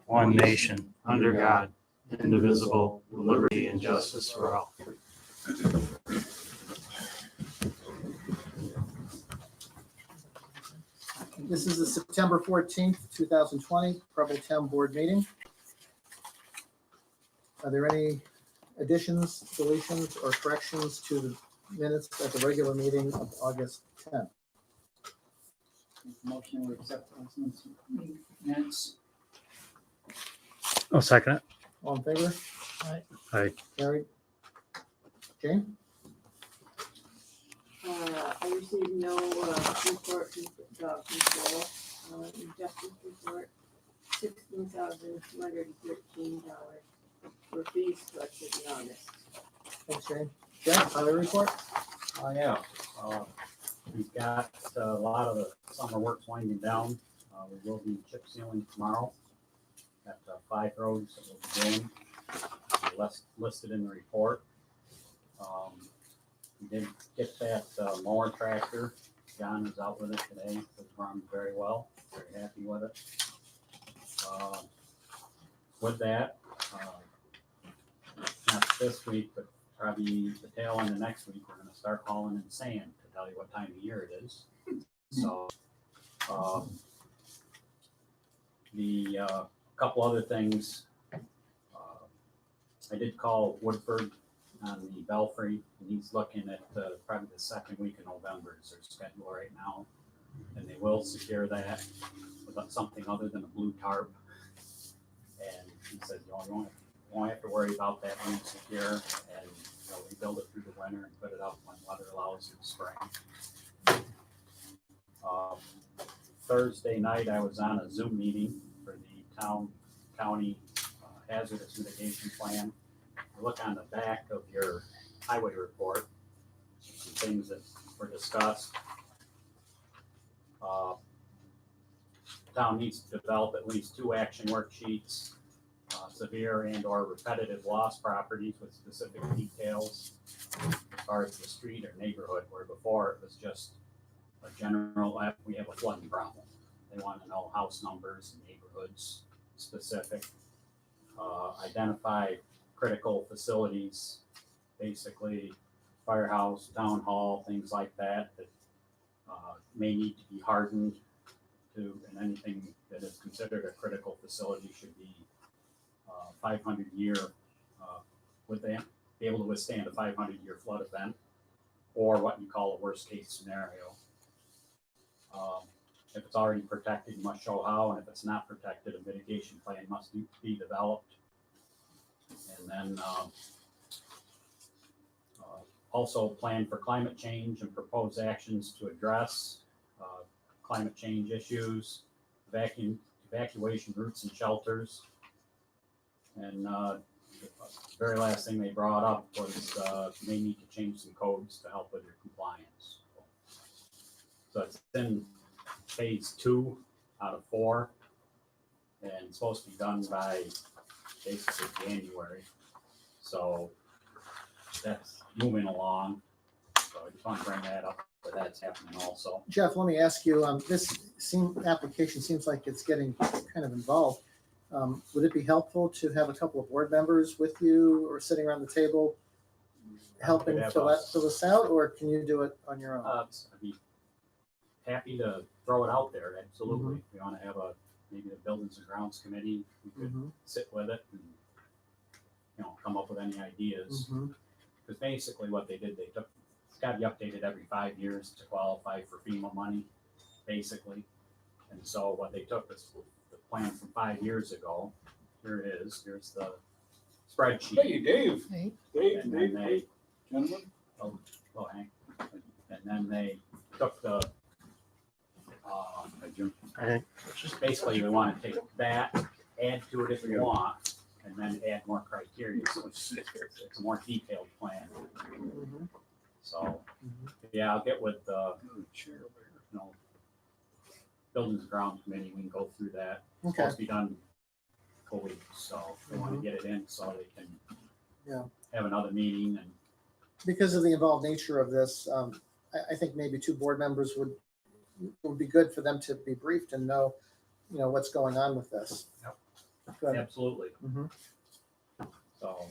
one nation, under God, indivisible, with liberty and justice for all. This is the September 14th, 2020 Preble Town Board meeting. Are there any additions, deletions, or corrections to the minutes at the regular meeting of August 10th? Motion to accept those minutes. I'll second it. All in favor? Aye. Carried. Jane? I received no report from dog control. Justice report, $16,213 for fees collected in August. Thanks, Jane. Jeff, highway report? Yeah, we've got a lot of the summer works winding down. We will be chip sealing tomorrow at 5 roads that we'll be doing, listed in the report. We did get that mower tractor. John is out with it today. It's run very well. Very happy with it. With that, not this week, but probably the tail end of next week, we're going to start hauling in sand to tell you what time of year it is. So, the couple other things, I did call Woodford on the Belfry, and he's looking at probably the second week of November is their schedule right now, and they will secure that with something other than a blue tarp. And he said, you won't have to worry about that being secure, and rebuild it through the winter and put it up when weather allows in the spring. Thursday night, I was on a Zoom meeting for the county hazardous mitigation plan. Look on the back of your highway report, some things that were discussed. Town needs to develop at least 2 action worksheets, severe and or repetitive loss properties with specific details as far as the street or neighborhood, where before it was just a general, we have a flooding problem. They want to know house numbers and neighborhoods specific. Identify critical facilities, basically firehouse, town hall, things like that, that may need to be hardened to, and anything that is considered a critical facility should be 500-year, would they be able to withstand a 500-year flood event, or what you call a worst case scenario. If it's already protected, you must show how, and if it's not protected, a mitigation plan must be developed. And then also plan for climate change and propose actions to address climate change issues, evacuation routes and shelters. And the very last thing they brought up was may need to change some codes to help with your compliance. So it's in phase 2 out of 4, and it's supposed to be done by basically January. So that's moving along. So I just want to bring that up, but that's happening also. Jeff, let me ask you, this application seems like it's getting kind of involved. Would it be helpful to have a couple of board members with you or sitting around the table helping fill this out, or can you do it on your own? I'd be happy to throw it out there, absolutely. If we want to have maybe the Buildings and Grounds Committee, we could sit with it and come up with any ideas. Because basically what they did, it's got to be updated every 5 years to qualify for FEMA money, basically. And so what they took was the plan from 5 years ago. Here it is. Here's the spreadsheet. Hey, Dave. Hey. And then they, Gentlemen. Hank. And then they took the, just basically we want to take that, add to it if you want, and then add more criteria. So it's a more detailed plan. So, yeah, I'll get with the, Buildings and Grounds Committee. We can go through that. It's Okay. supposed to be done in a couple weeks, so we want to get it in so they can have another meeting. And Because of the involved nature of this, I think maybe 2 board members would be good for them to be briefed and know, what's going on with this. Good. absolutely. Mhm. So,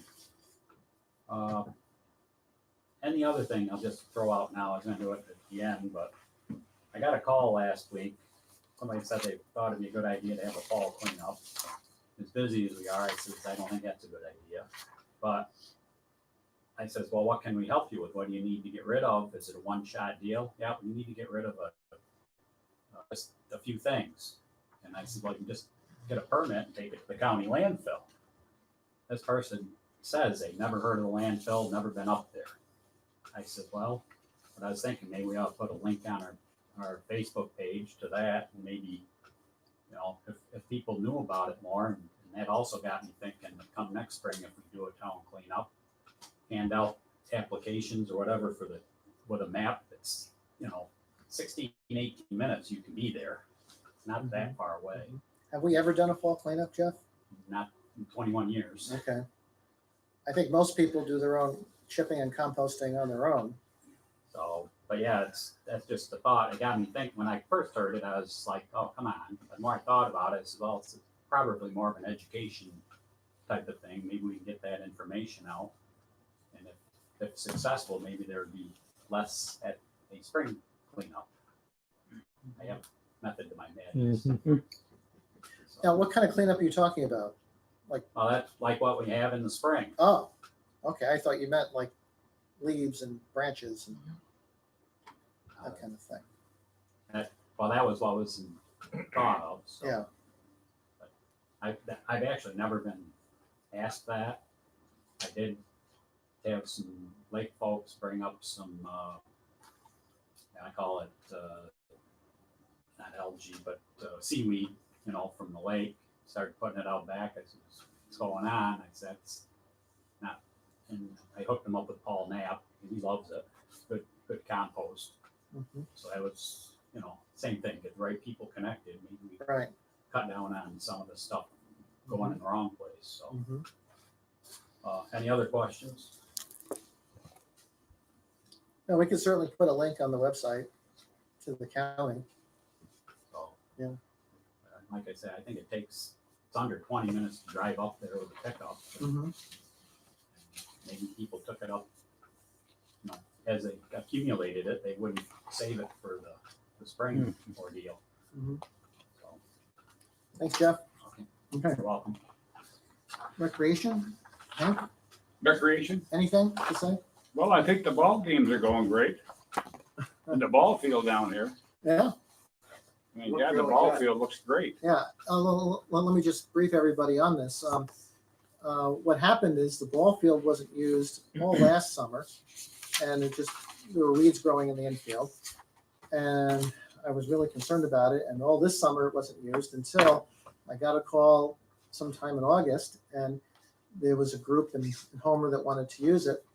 and the other thing I'll just throw out now, I was gonna do it at the end, but I got a call last week. Somebody said they thought it'd be a good idea to have a fall cleanup. As busy as we are, I says, I don't think that's a good idea. But I says, well, what can we help you with? What do you need to get rid of? Is it a one-shot deal? Yeah, we need to get rid of just a few things. And I said, well, you just get a permit and take it to the county landfill. This person says they never heard of the landfill, never been up there. I said, well, but I was thinking maybe we ought to put a link on our Facebook page to that, and maybe, you know, if people knew about it more, and that also got me thinking that come next spring, if we do a town cleanup, hand out applications or whatever with a map that's, you know, 16, 18 minutes, you can be there. It's not that far away, Have we ever done a fall cleanup, Jeff? not in 21 years. Okay. I think most people do their own chipping and composting on their own. So, but yeah, that's just the thought. It got me thinking. When I first heard it, I was like, "Oh, come on!" But the more I thought about it, I said, "Well, it's probably more of an education type of thing. Maybe we can get that information out, and if successful, maybe there would be less at a spring cleanup." I have a method to my madness. Now, what kind of cleanup are you talking about? Well, that's like what we have in the spring. Oh, okay. I thought you meant like leaves and branches and that kind of thing. Well, that was what was thought of. So. Yeah. I've actually never been asked that. I did have some lake folks bring up some, I call it not algae, but seaweed, you know, from the lake. Started putting it out back. I said, what's going on? I said, it's not. And I hooked him up with Paul Knapp. And he loves it. Good compost. Mhm. So that was, you know, same thing. Get the right people connected. Maybe we Right. cut down on some of the stuff going in the wrong place. So, Mhm. any other questions? No, we could certainly put a link on the website to the county. So, Yeah. Like I said, I think it's under 20 minutes to drive up there with a pickup. Mhm. Maybe people took it up, you know, as they accumulated it, they wouldn't save it for the spring ordeal. Mhm. So, Thanks, Jeff. okay, Okay. you're welcome. Recreation? Hank, Recreation? anything to say? Well, I think the ball games are going great. And the ball field down here, Yeah. I mean, Look yeah, the really ball good. field looks great. Yeah, let me just brief everybody on this. What happened is the ball field wasn't used all last summer, and there were weeds growing in the infield. And I was really concerned about it, and all this summer it wasn't used until I got a call sometime in August, and there was a group in Homer that wanted to use it.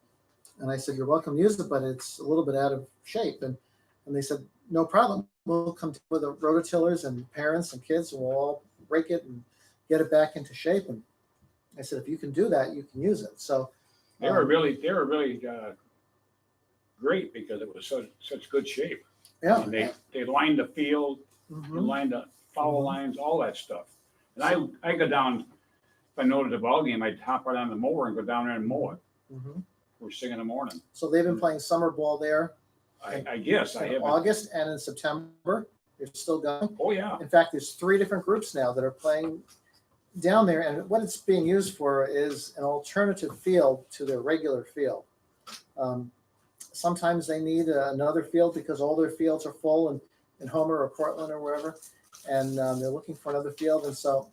And I said, you're welcome to use it, but it's a little bit out of shape. And they said, no problem. We'll come with the rototillers and parents and kids, and we'll all break it and get it back into shape. And I said, if you can do that, you can use it. So They were really great because it was such good shape. yeah. And they lined the field, they Mhm. lined the foul lines, all that stuff. And I go down, if I noticed a ball game, I'd hop right on the mower and go down there and mow it. Mhm. First thing in the morning. So they've been playing summer ball there I guess I in haven't. August and in September. They're still going. Oh, yeah. In fact, there's 3 different groups now that are playing down there, and what it's being used for is an alternative field to their regular field. Sometimes they need another field because all their fields are full in Homer or Cortland or wherever, and they're looking for another field. And so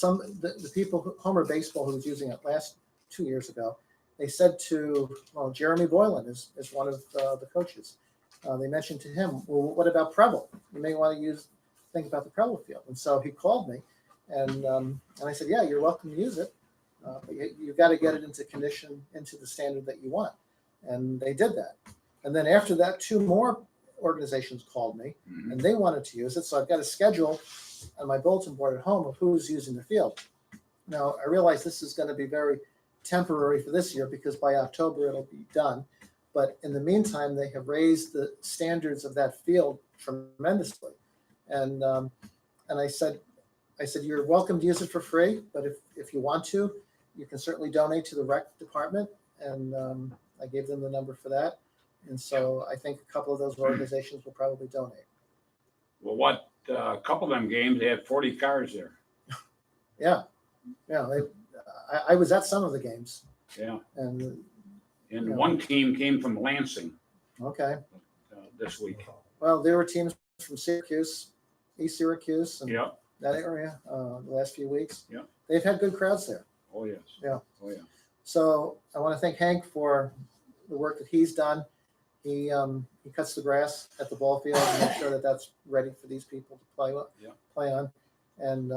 the people, Homer Baseball, who was using it last 2 years ago, they said to, Jeremy Boylan is one of the coaches. They mentioned to him, well, what about Preble? You may want to think about the Preble field. And so he called me, and I said, yeah, you're welcome to use it, but you've got to get it into condition, into the standard that you want. And they did that. And then after that, 2 more organizations called me, Mhm. and they wanted to use it. So I've got a schedule on my bulletin board at home of who's using the field. Now, I realize this is going to be very temporary for this year because by October it'll be done. But in the meantime, they have raised the standards of that field tremendously. And I said, I said, you're welcome to use it for free, but if you want to, you can certainly donate to the rec department. And I gave them the number for that. And so I think a couple of those organizations will probably donate. Well, a couple of them games, they had 40 cars there. Yeah. Yeah. I was at some of the games. Yeah. And And one team came from Lansing okay. this week. Well, there were teams from Syracuse, East Syracuse, and Yeah. that area the last few weeks. Yeah. They've had good crowds there. Oh, yes. Yeah. Oh, yeah. So I want to thank Hank for the work that he's done. He cuts the grass at the ball field and makes sure that that's ready for these people to play on. And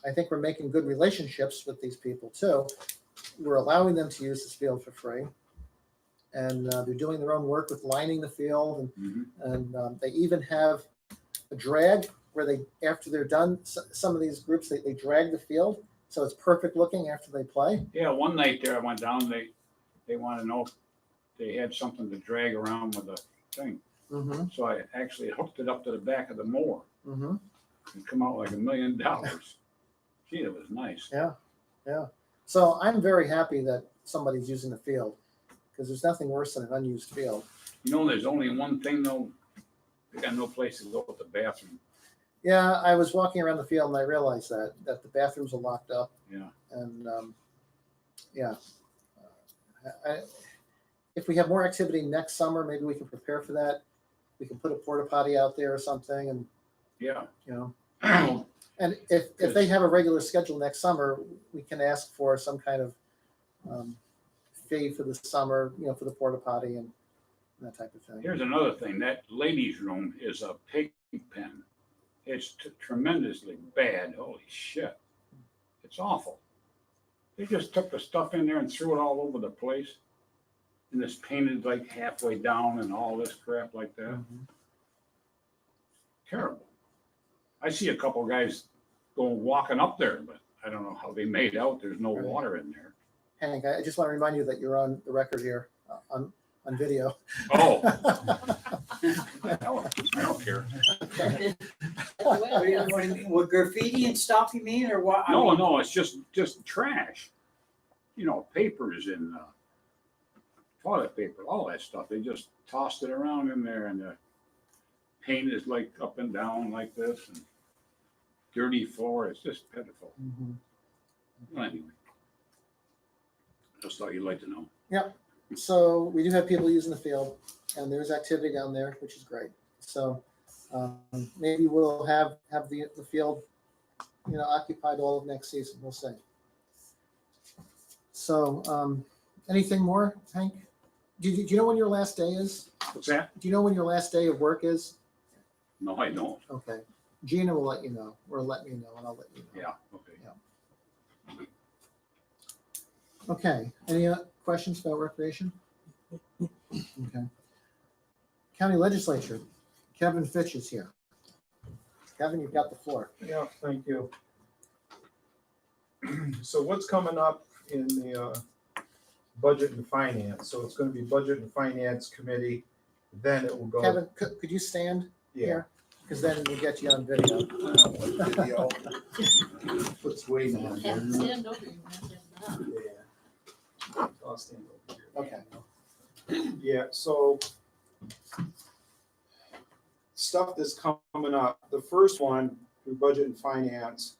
I think we're making good relationships with these people too. We're allowing them to use this field for free. And they're doing their own work with lining the field. And they even have a drag where they, after they're done, some of these groups, they drag the field. So it's perfect looking after they play. Yeah, one night there I went down, they wanted to know if they had something to drag around with the thing. Mm-hmm. So I actually hooked it up to the back of the mower. Mm-hmm. It come out like $1 million. Gee, it was nice. Yeah. So I'm very happy that somebody's using the field because there's nothing worse than an unused field. You know, there's only one thing though. They got no place to go with the bathroom. Yeah, I was walking around the field and I realized that the bathrooms are locked up. Yeah. And if we have more activity next summer, maybe we can prepare for that. We can put a porta potty out there or something, and Yeah. And if they have a regular schedule next summer, we can ask for some kind of fee for the summer, for the porta potty and that type of thing. Here's another thing. That ladies' room is a pig pen. It's tremendously bad. Holy shit. It's awful. They just took the stuff in there and threw it all over the place. And it's painted like halfway down and all this crap like that. Mm-hmm. Terrible. I see a couple of guys going walking up there, but I don't know how they made out. There's no Right. water in there. Hank, I just want to remind you that you're on the record here on video. Oh, I don't care. What graffiti and stuff you mean, or what? I mean, No, it's just trash. Papers and toilet paper, all that stuff. They just tossed it around in there, and the paint is like up and down like this, and dirty floor. It's just pitiful. Mhm. Well, anyway, just thought you'd like to know. So we do have people using the field, and there's activity down there, which is great. So maybe we'll have the field, occupied all of next season. We'll see. So anything more, Hank? Do you know when your last day is? What's that? Do you know when your last day of work is? No, I don't. Okay. Gina will let you know, or let me know, and I'll let you know. Yeah, okay. Okay. Any questions about recreation? Okay. County Legislature, Kevin Fitch is here. Kevin, you've got the floor. Yeah, thank you. So what's coming up in the Budget and Finance? So it's going to be Budget and Finance Committee, then it will go. Kevin, could you stand Yeah. here? Because then we'll get you on video. Video. Let's wait on Have to it. stand over you, not just that. Yeah. I'll stand over here. Okay. Yeah, so stuff that's coming up. The first one through Budget and Finance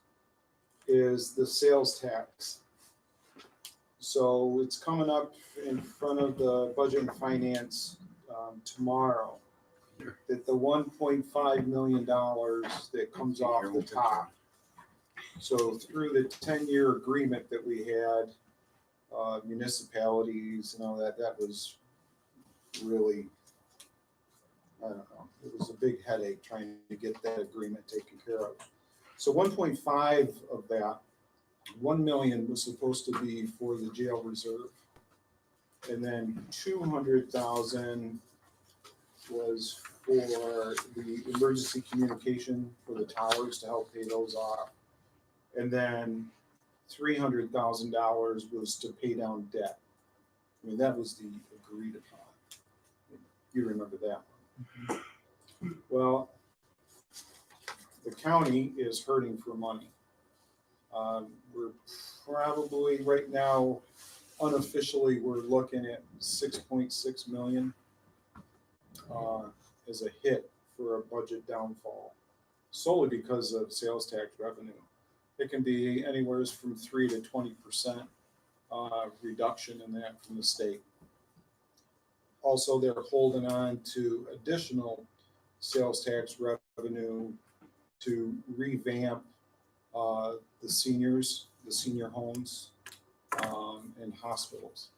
is the sales tax. So it's coming up in front of the Budget and Finance tomorrow. That the $1.5 million that comes off the top. So through the 10-year agreement that we had, municipalities and all that was really, I don't know, it was a big headache trying to get that agreement taken care of. So 1.5 of that, 1 million was supposed to be for the jail reserve. And then 200,000 was for the emergency communication for the towers to help pay those off. And then $300,000 was to pay down debt. I mean, that was the agreed upon. You remember that one. Well, the county is hurting for money. We're probably right now, unofficially, we're looking at 6.6 million as a hit for a budget downfall, solely because of sales tax revenue. It can be anywhere from 3 to 20% reduction in that from the state. Also, they're holding on to additional sales tax revenue to revamp the senior homes, and hospitals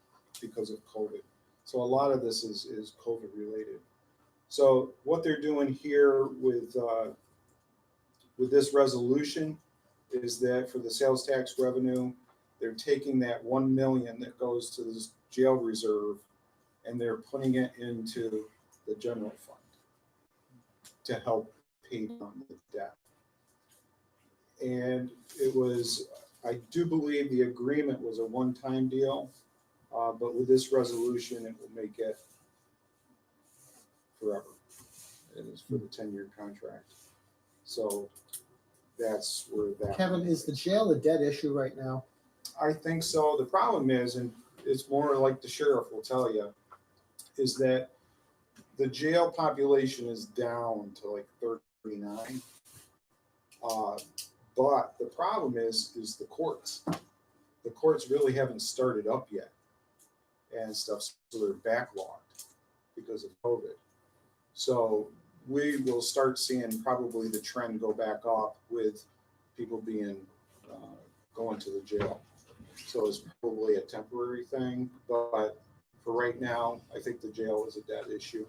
because of COVID. So a lot of this is COVID related. So what they're doing here with this resolution is that for the sales tax revenue, they're taking that 1 million that goes to this jail reserve and they're putting it into the general fund to help pay down the debt. And it was, I do believe the agreement was a one-time deal, but with this resolution, it will make it forever. It is for the 10-year contract. So that's where that. Kevin, is the jail a debt issue right now? I think so. The problem is, and it's more like the sheriff will tell you, is that the jail population is down to like 39. But the problem is the courts. The courts really haven't started up yet and stuff, so they're backlogged because of COVID. So we will start seeing probably the trend go back up with people being going to the jail. So it's probably a temporary thing, but for right now, I think the jail is a debt issue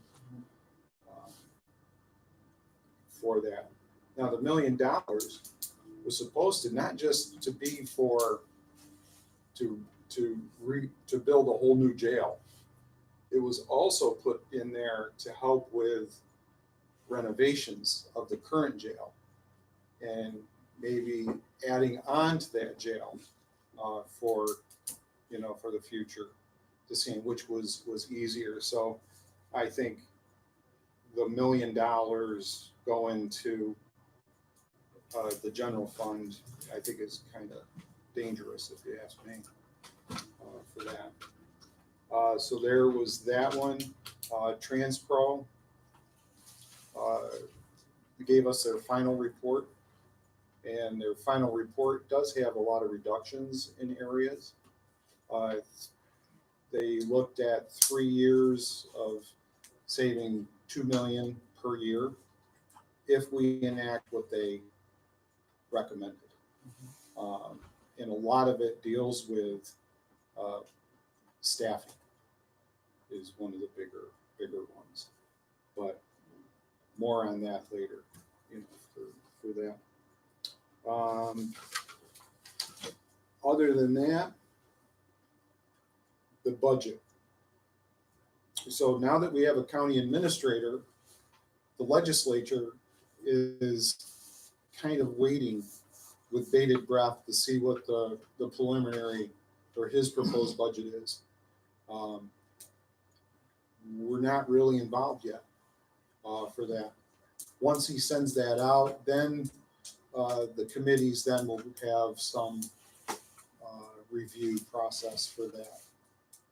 for that. Now, the $1 million was supposed to not just to be for to build a whole new jail. It was also put in there to help with renovations of the current jail and maybe adding on to that jail for the future, to see which was easier. So I think the $1 million going to the general fund, I think is kind of dangerous, if you ask me, for that. So there was that one. TransPro gave us their final report, and their final report does have a lot of reductions in areas. They looked at 3 years of saving $2 million per year if we enact what they recommended. And a lot of it deals with staffing is one of the bigger ones, but more on that later, for that. Other than that, the budget. So now that we have a county administrator, the legislature is kind of waiting with bated breath to see what the preliminary or his proposed budget is. We're not really involved yet for that. Once he sends that out, then the committees then will have some review process for that.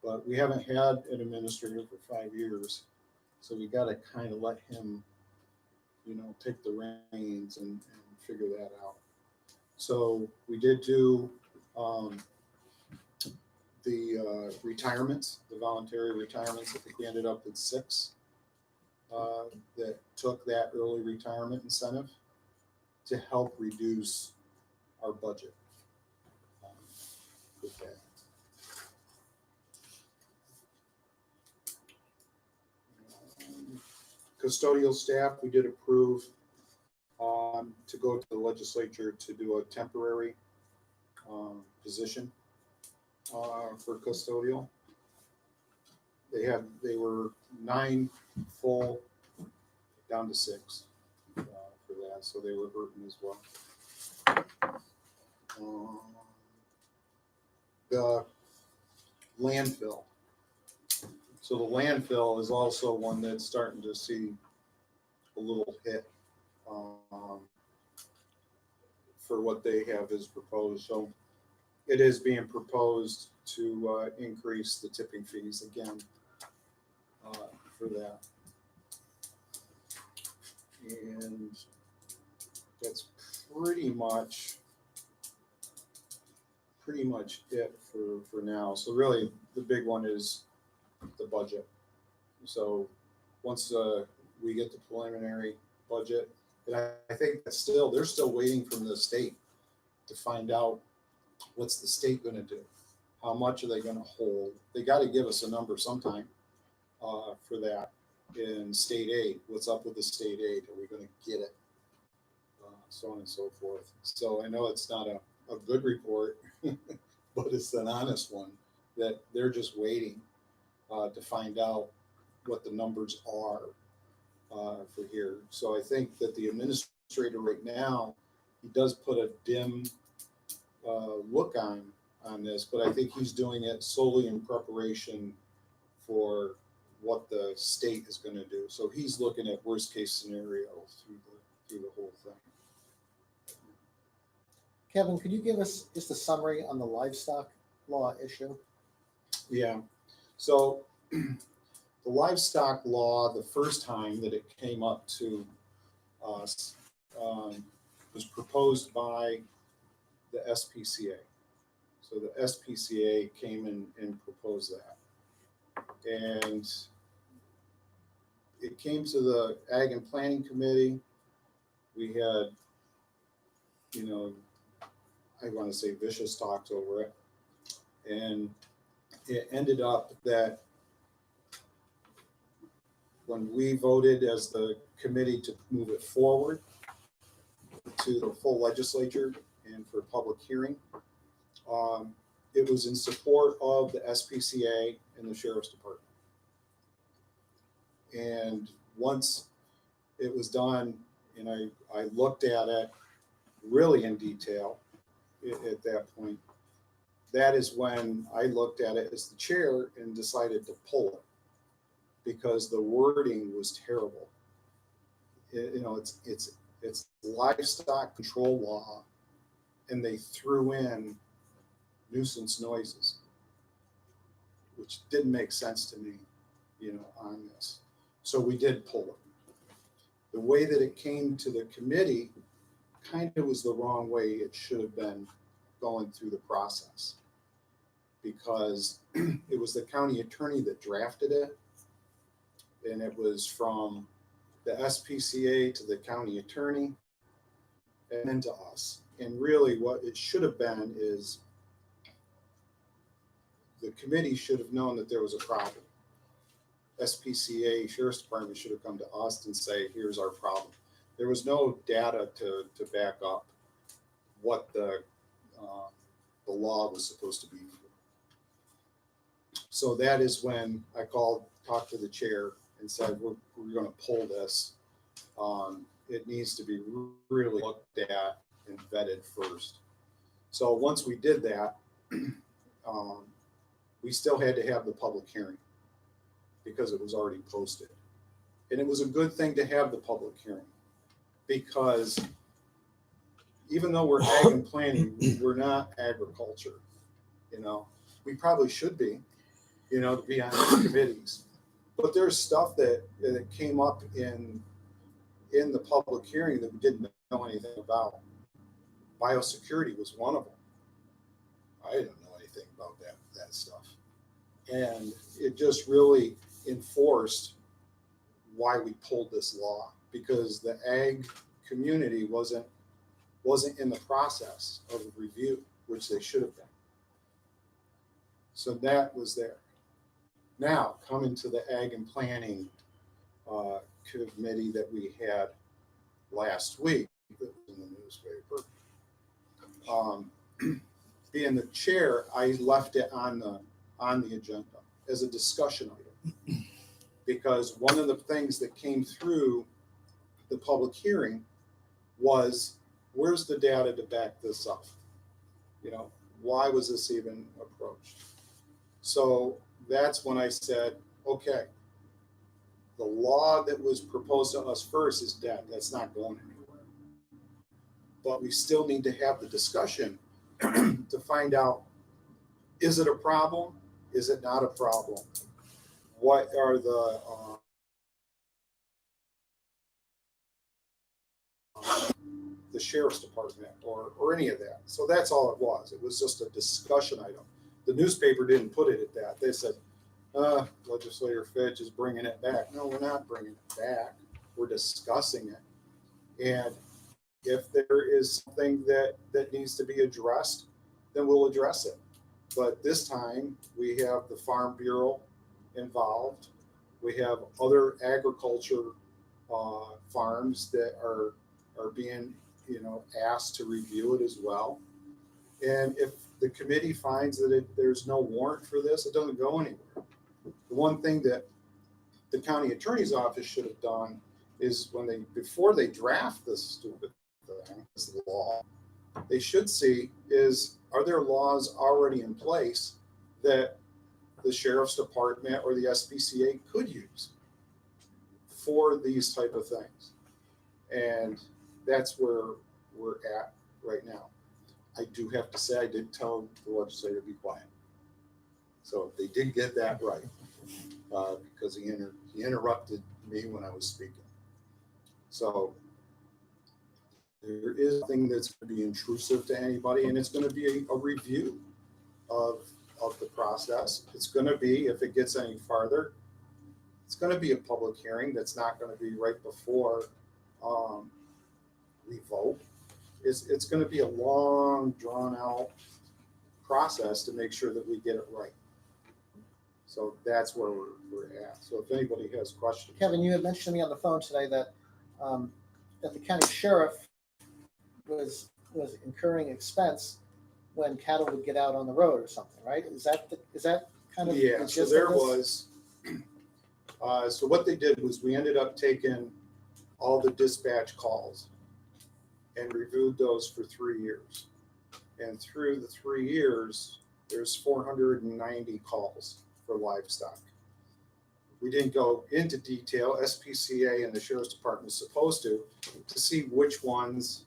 But we haven't had an administrator for 5 years, so we got to kind of let him, take the reins and figure that out. So we did do the retirements, the voluntary retirements. I think we ended up with 6 that took that early retirement incentive to help reduce our budget with that. Custodial staff, we did approve to go to the legislature to do a temporary position for custodial. They were 9 full down to 6 for that, so they were hurting as well. The landfill. So the landfill is also one that's starting to see a little hit for what they have is proposed. So it is being proposed to increase the tipping fees again for that. And that's pretty much it for now. So really, the big one is the budget. So once we get the preliminary budget, and I think that's they're still waiting from the state to find out what's the state going to do. How much are they going to hold? They got to give us a number sometime for that in state aid. What's up with the state aid? Are we going to get it? So on and so forth. So I know it's not a good report, but it's an honest one that they're just waiting to find out what the numbers are for here. So I think that the administrator right now, he does put a dim look on this, but I think he's doing it solely in preparation for what the state is going to do. So he's looking at worst case scenario through the whole thing. Kevin, could you give us just a summary on the livestock law issue? Yeah. So the livestock law, the first time that it came up to us was proposed by the SPCA. So the SPCA came in and proposed that. And it came to the Ag and Planning Committee. We had, I want to say vicious talks over it. And it ended up that when we voted as the committee to move it forward to the full legislature and for public hearing, it was in support of the SPCA and the Sheriff's Department. And once it was done, and I looked at it really in detail at that point, that is when I looked at it as the chair and decided to pull it because the wording was terrible. It's livestock control law, and they threw in nuisance noises, which didn't make sense to me, on this. So we did pull it. The way that it came to the committee kind of was the wrong way it should have been going through the process, because it was the county attorney that drafted it, and it was from the SPCA to the county attorney and then to us. And really what it should have been is the committee should have known that there was a problem. SPCA, Sheriff's Department should have come to us and say, here's our problem. There was no data to back up what the law was supposed to be for. So that is when I talked to the chair and said, we're going to pull this. It needs to be really looked at and vetted first. So once we did that, we still had to have the public hearing because it was already posted. And it was a good thing to have the public hearing, because even though we're ag and planning, we're not agriculture. We probably should be, to be on these committees. But there's stuff that came up in the public hearing that we didn't know anything about. Biosecurity was one of them. I didn't know anything about that stuff. And it just really enforced why we pulled this law, because the ag community wasn't in the process of review, which they should have been. So that was there. Now, coming to the Ag and Planning committee that we had last week, that was in the newspaper. Being the chair, I left it on the agenda as a discussion item, because one of the things that came through the public hearing was, where's the data to back this up? Why was this even approached? So that's when I said, okay, the law that was proposed to us first is dead. That's not going anywhere. but we still need to have the discussion to find out, is it a problem? Is it not a problem? What are the sheriff's department or any of that? So that's all it was. It was just a discussion item. The newspaper didn't put it at that. They said, Legislator Fitch is bringing it back. No, we're not bringing it back. We're discussing it. And if there is something that needs to be addressed, then we'll address it. But this time we have the Farm Bureau involved. We have other agriculture farms that are being, asked to review it as well. And if the committee finds that there's no warrant for this, it doesn't go anywhere. The one thing that the county attorney's office should have done is before they draft this stupid thing, this law, they should see are there laws already in place that the sheriff's department or the SPCA could use for these type of things. And that's where we're at right now. I do have to say, I did tell the legislator to be quiet. So they did get that right, because he interrupted me when I was speaking. So there is nothing that's going to be intrusive to anybody, and it's going to be a review of the process. It's going to be, if it gets any farther, it's going to be a public hearing that's not going to be right before we vote. It's going to be a long, drawn-out process to make sure that we get it right. So that's where we're at. So if anybody has questions. Kevin, you had mentioned to me on the phone today that the county sheriff was incurring expense when cattle would get out on the road or something, right? Is that kind of Yeah? the So gist there of this? was. So what they did was we ended up taking all the dispatch calls and reviewed those for 3 years. And through the 3 years, there's 490 calls for livestock. We didn't go into detail. SPCA and the Sheriff's Department is supposed to see which ones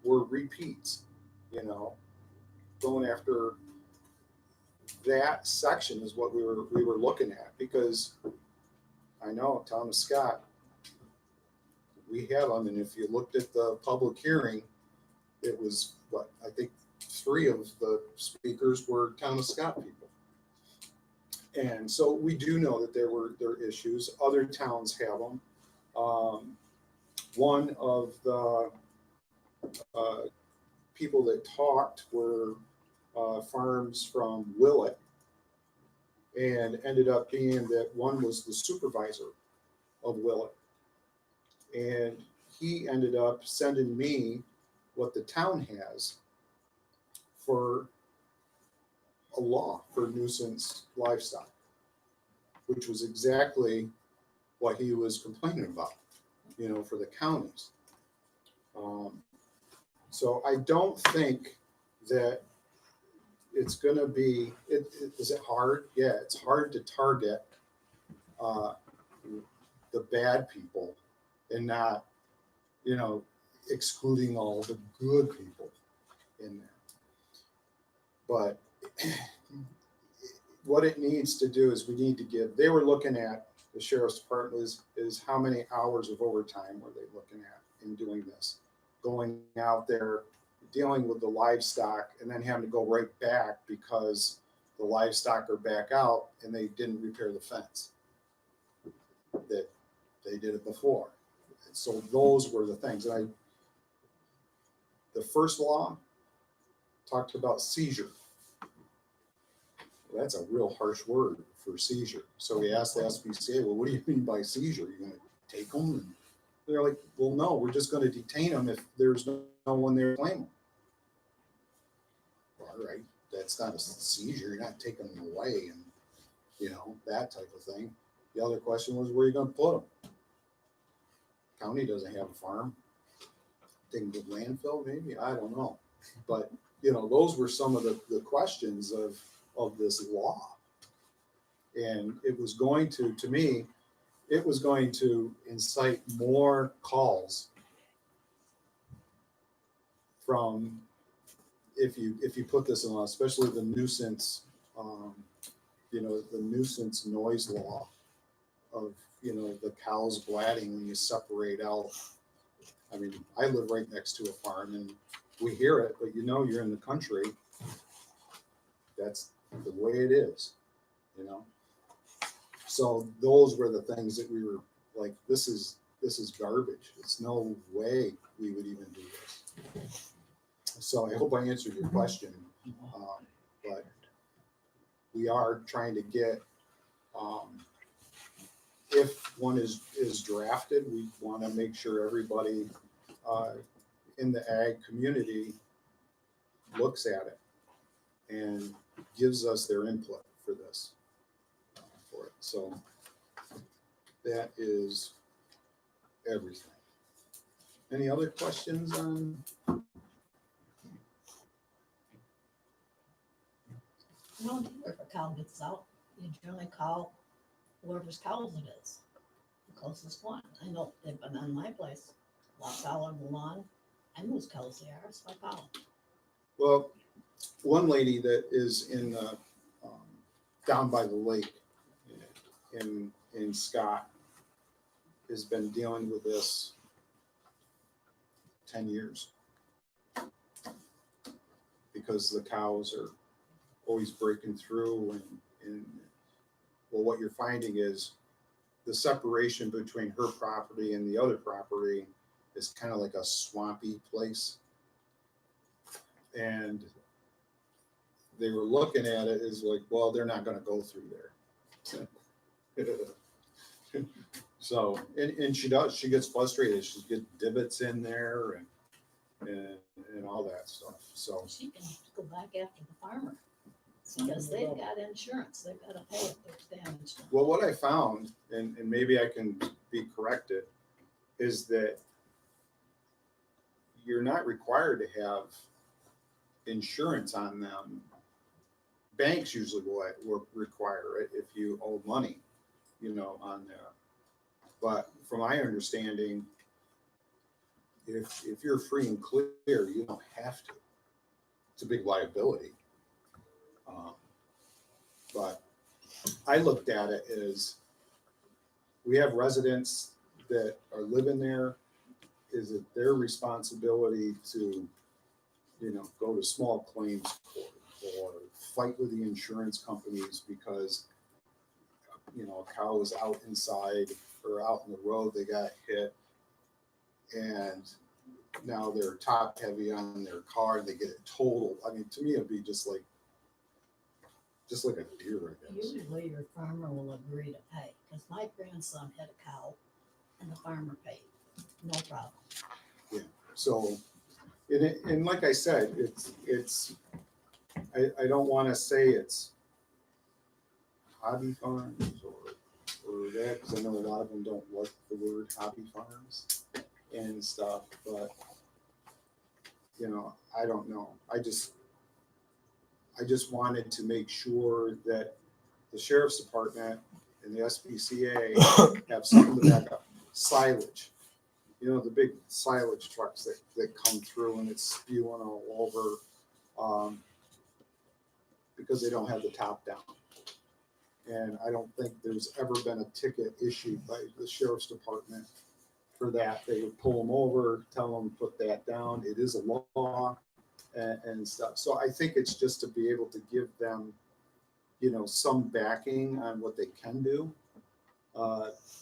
were repeats, going after that section is what we were looking at, because I know Thomas Scott, we had them, and if you looked at the public hearing, it was I think 3 of the speakers were Thomas Scott people. And so we do know that there are issues. Other towns have them. One of the people that talked were farms from Willett, and ended up being that one was the supervisor of Willett. And he ended up sending me what the town has for a law for nuisance livestock, which was exactly what he was complaining about, for the counties. So I don't think that it's going to be, is it hard? Yeah, it's hard to target the bad people and not, excluding all the good people in there. But what it needs to do is they were looking at, the Sheriff's Department is how many hours of overtime were they looking at in doing this? Going out there, dealing with the livestock, and then having to go right back because the livestock are back out and they didn't repair the fence that they did it before. So those were the things. And the first law talked about seizure. Well, that's a real harsh word for seizure. So we asked the SPCA, well, what do you mean by seizure? Are you going to take them? And they're like, well, no, we're just going to detain them if there's no one there to claim them. Well, all right, that's not a seizure. You're not taking them away and, that type of thing. The other question was, where are you going to put them? County doesn't have a farm. Think of landfill, maybe? I don't know. But, those were some of the questions of this law. And it was going to me, it was going to incite more calls from, if you put this in law, especially the nuisance, the nuisance noise law of, the cows blatting when you separate out. I mean, I live right next to a farm and we hear it, but you're in the country. That's the way it is, So those were the things that we were like, this is garbage. It's no way we would even do this. So I hope I answered your question. But we are trying to get, if one is drafted, we want to make sure everybody in the ag community looks at it and gives us their input for this. For it. So that is everything. Any other questions on? If a cow gets out, you generally call whoever's cows it is, the closest one. I know they've been on my place, walked out on the lawn, I know whose cows they are, so I call them. Well, one lady that is in the down by the lake in Scott has been dealing with this 10 years because the cows are always breaking through and well, what you're finding is the separation between her property and the other property is kind of like a swampy place. And they were looking at it as like, well, they're not going to go through there. So, and she gets frustrated. She gets divots in there and all that stuff. So She can go back after the farmer, because they've got insurance, they've got to pay if there's damage done. well, what I found, and maybe I can be corrected, is that you're not required to have insurance on them. Banks usually will require it if you owe money, on there. But from my understanding, if you're free and clear, you don't have to. It's a big liability. But I looked at it as we have residents that are living there. Is it their responsibility to, go to small claims court or fight with the insurance companies because, a cow was out inside or out in the road, they got hit, and now they're top heavy on their car and they get it totaled. I mean, to me, it'd be just like a deer, I guess. Usually your farmer will agree to pay, because my grandson had a cow and the farmer paid, no problem. Yeah. So, and like I said, I don't want to say it's hobby farms or that, because I know a lot of them don't like the word hobby farms and stuff, but I don't know. I just wanted to make sure that the sheriff's department and the SPCA have something to back up. Silage, the big silage trucks that come through and it's spewing all over because they don't have the top down. And I don't think there's ever been a ticket issued by the sheriff's department for that. They would pull them over, tell them to put that down. It is a law and stuff. So I think it's just to be able to give them, some backing on what they can do.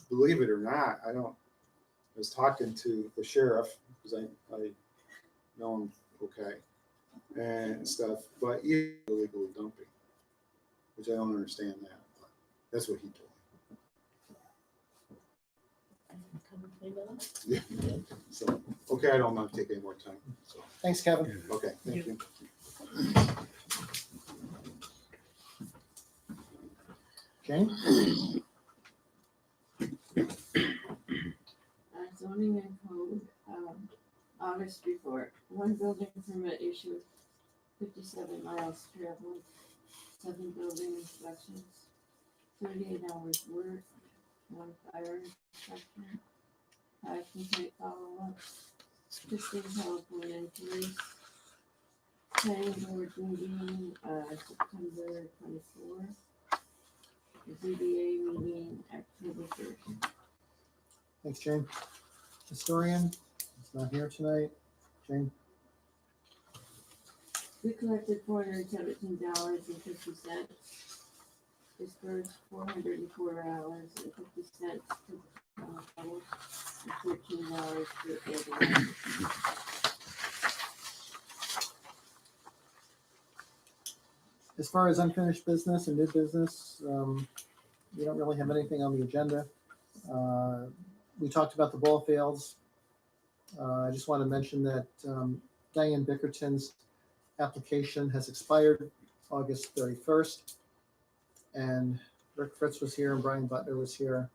Believe it or not, I was talking to the sheriff because I know him okay and stuff, but he's illegally dumping, which I don't understand that. But that's what he told me. Come and clean it up. Yeah. So, okay, I don't want to take any more time. So, Thanks, Kevin. okay, thank you. Jane? Zoning and code, August report, one building permit issued, 57 miles traveled, 7 building inspections, 38 hours work, 1 fire inspection, 5 complaint follow-ups, 15 telephone inquiries, planning board meeting, September 24th. The ZBA meeting, October 1st. Thanks, Jane. Historian is not here tonight. Jane, We collected $417.50. Dispersed $404.50 to public, and $13 to advertising. as far as unfinished business and new business, we don't really have anything on the agenda. We talked about the ball fields. I just want to mention that Diane Bickerton's application has expired August 31st. And Rick Fritz was here and Brian Butler was here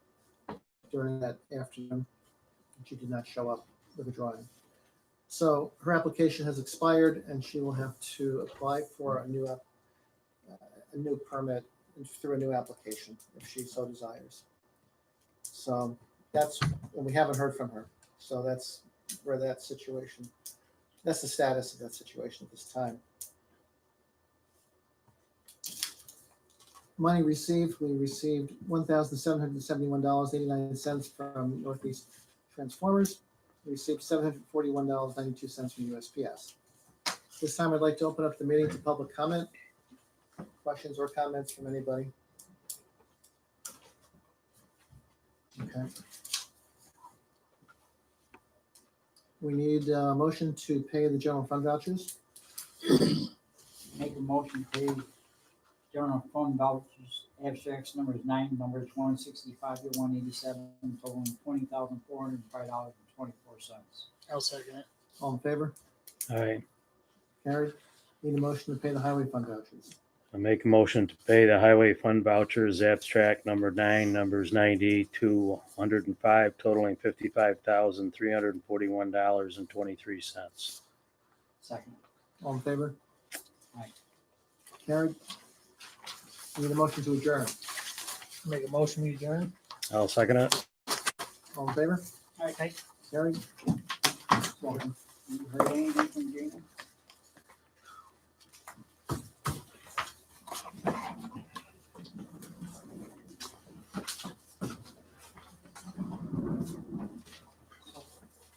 during that afternoon. She did not show up with a drawing. So her application has expired and she will have to apply for a new permit through a new application if she so desires. So that's, and we haven't heard from her. So that's where that situation, that's the status of that situation at this time. Money received, we received $1,771.89 from Northeast Transformers. We received $741.92 from USPS. This time I'd like to open up the meeting to public comment. Questions or comments from anybody? Okay. We need a motion to pay the general fund vouchers. Make a motion to pay general fund vouchers, abstracts numbers 9, numbers 165 to 187, totaling $20,405.24. I'll second it. All in favor? All right, Carried. Need a motion to pay the highway fund vouchers. I make a motion to pay the highway fund vouchers, abstract number 9, numbers 90 to 105, totaling $55,341.23. Second. All in favor? Aye. Carried. Need a motion to adjourn. Make a motion, we adjourn. I'll second it. All in favor? Aye. Carried. You heard anything from Jane?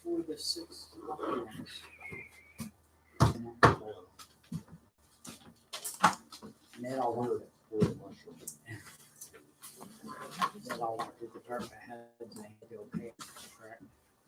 Who are the 6 lucky ones? And that all went, that all went to department heads and they had to okay, it, correct?